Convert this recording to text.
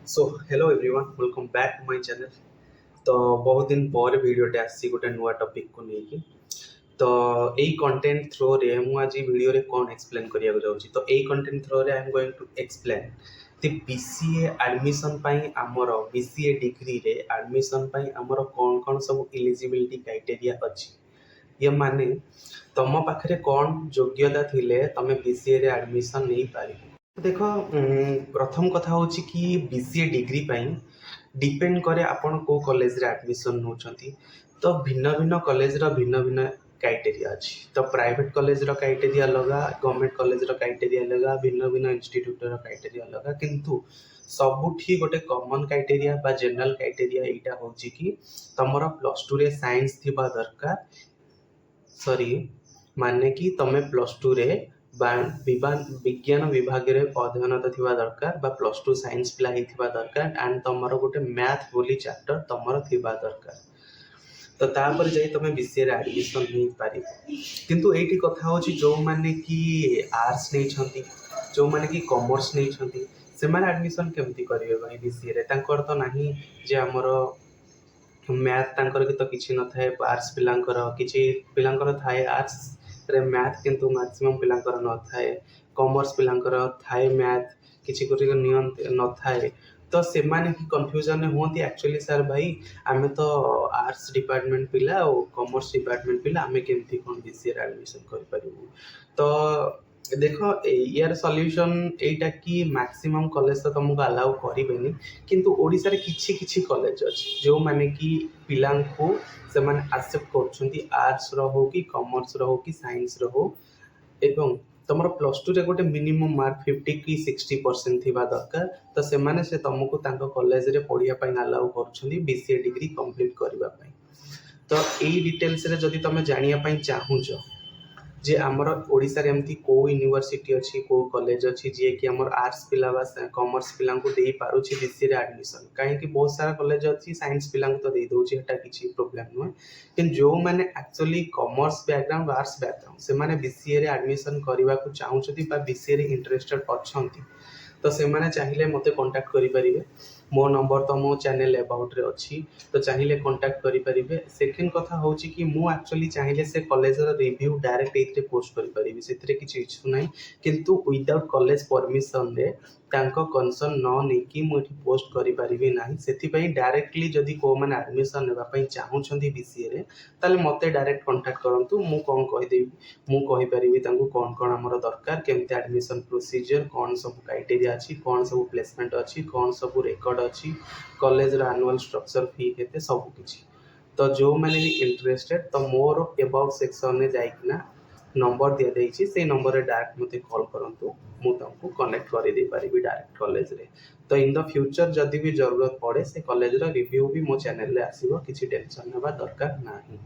So hello everyone welcome back to my channel. तो बहुत दिन पर वीडियोटे आसी गोटे नुआ टॉपिक को लेकिन तो यही कंटेंट थ्रो रे मु आज वीडियो रे कौन एक्सप्लेन करिया जाउची तो यही कंटेंट थ्रो रे I am going to explain the BCA admission पई हमर बीसीए डिग्री रे एडमिशन पई हमर कौन कौन सब एलिजिबिलिटी क्राइटेरिया अछि। ये माने तम पाखरे कौन योग्यता थिले तमे बीसीए रे एडमिशन नहीं पारि। देख प्रथम कथा हूँ कि बीसीए डिग्री डिपेंड करे आपण को कॉलेज रे एडमिशन नौचंती। तो भिन्न भिन्न कॉलेज रो भिन्न भिन्न क्राइटेरिया अछि। तो प्राइवेट कॉलेज रो क्राइटेरिया अलग, गवर्नमेंट कॉलेज रो क्राइटेरिया अलग, भिन्न भिन्न इंस्टीट्यूट रो क्राइटेरिया अलग, किंतु सबुठी गोटे कॉमन क्राइटेरिया बा जनरल क्राइटेरिया एटा होची कि तमरो प्लस 2 रे साइंस थिबा दरकार। सॉरी माने कि तमे प्लस 2 रे विज्ञान विभाग रे अध्ययनत थिबा दरकार बा प्लस 2 साइंस पिला हिथिबा दरकार एंड तमरो गोटे मैथ बोली चैप्टर तमरो थिबा दरकार। तो तापर जाई तमे बीसीए रे एडमिशन नहीं पारि। किंतु एठी कथा होची जो माने कि आर्ट्स नहीं छंती, जो माने कि कॉमर्स नहीं छंती, से माने एडमिशन केमती करिवे भाई बीसीए रे। तांकर तो नाही जे हमरो मैथ तांकर के तो किछि न थाए, आर्ट्स पिलांकर किछि पिलांकर थाए आर्ट्स रे मैथ, किंतु मैक्सिमम पिलांकर न थाए। कॉमर्स पिलांकर थाए मैथ, किछि कोरी नियम न थाए। तो से माने कि कंफ्यूजन होती एक्चुअली सर भाई आमे तो आर्ट्स डिपार्टमेंट पिला और कॉमर्स डिपार्टमेंट पिला आमे केमती कोन बीसीए रे एडमिशन कर परिबु। तो देखो यार सॉल्यूशन एटा कि मैक्सिमम कॉलेज तो तुमको अलाउ करेनि, किंतु ओडिसा रे किछि किछि कॉलेज अछि जो माने कि पिलांको से माने एक्सेप्ट करछंती आर्ट्स रो हो कि कॉमर्स रो हो कि साइंस रो हो। एवं तुम प्लस टू रे गोटे मिनिमम मार्क 50 कि 60% थिबा दरकार। तो से माने से तुमको तांको कॉलेज रे पढ़िया पई अलाउ करछंती बीसीए डिग्री कंप्लीट करबा पई। तो एई डिटेल्स रे जदी तुम जानिया पई चाहूछ जे आमर ओडिसा रे एमती को यूनिवर्सिटी अछि, को कॉलेज अछि जे कि हमर आर्ट्स पिला बा कॉमर्स पिला को देई पारुछि बीसीए रे एडमिशन, काहे कि बहुत सारा कॉलेज अछि साइंस पिला को तो देई दोछि, एटा किछि प्रॉब्लम नुय। किन जो माने actually commerce background arts background से माने बीसीए रे एडमिशन करबा को चाहूछथि बा बीसीए रे इंटरेस्टेड अछंती, तो से माने चाहिले मते कांटेक्ट करि परिबे। मो नंबर तो मो चैनल अबाउट रे अछि, तो चाहिले कांटेक्ट करि परिबे। सेकंड कथा होछि कि मु एक्चुअली चाहिले से कॉलेज रो रिव्यू डायरेक्ट एथरे पोस्ट करि परिबे, सेथरे किछि इश्यू नै। किंतु विदाउट कॉलेज परमिशन रे तांको कंसर्न न नै कि मु एठी पोस्ट करि परिबे नाही। सेथि पई डायरेक्टली जदी को माने एडमिशन लेबा पई चाहूछंती बीसीए रे ताले मते डायरेक्ट कांटेक्ट करंतु, मु कोन कहि देबी, मु कहि परिबी तांको कोन कोन हमर दरकार, केमते एडमिशन प्रोसीजर, कोन सब क्राइटेरिया अछि, कोन सब प्लेसमेंट अछि, कोन सब रेकॉर्ड अछि, कॉलेज रो एनुअल स्ट्रक्चर फी केते सब किछि। तो जो मैंने भी इंटरेस्टेड तो मोर अबाउट सेक्शन में जाइकिना नंबर दिया देछि, से नंबर रे डायरेक्ट मते कॉल करंतु, मु तुमको कनेक्ट करि दे परिबी डायरेक्ट कॉलेज रे। तो इन द फ्यूचर जदी भी जरूरत पड़े से कॉलेज रो रिव्यू भी मो चैनल रे आसीबो, किछि टेंशन नेबा दरकार नाही।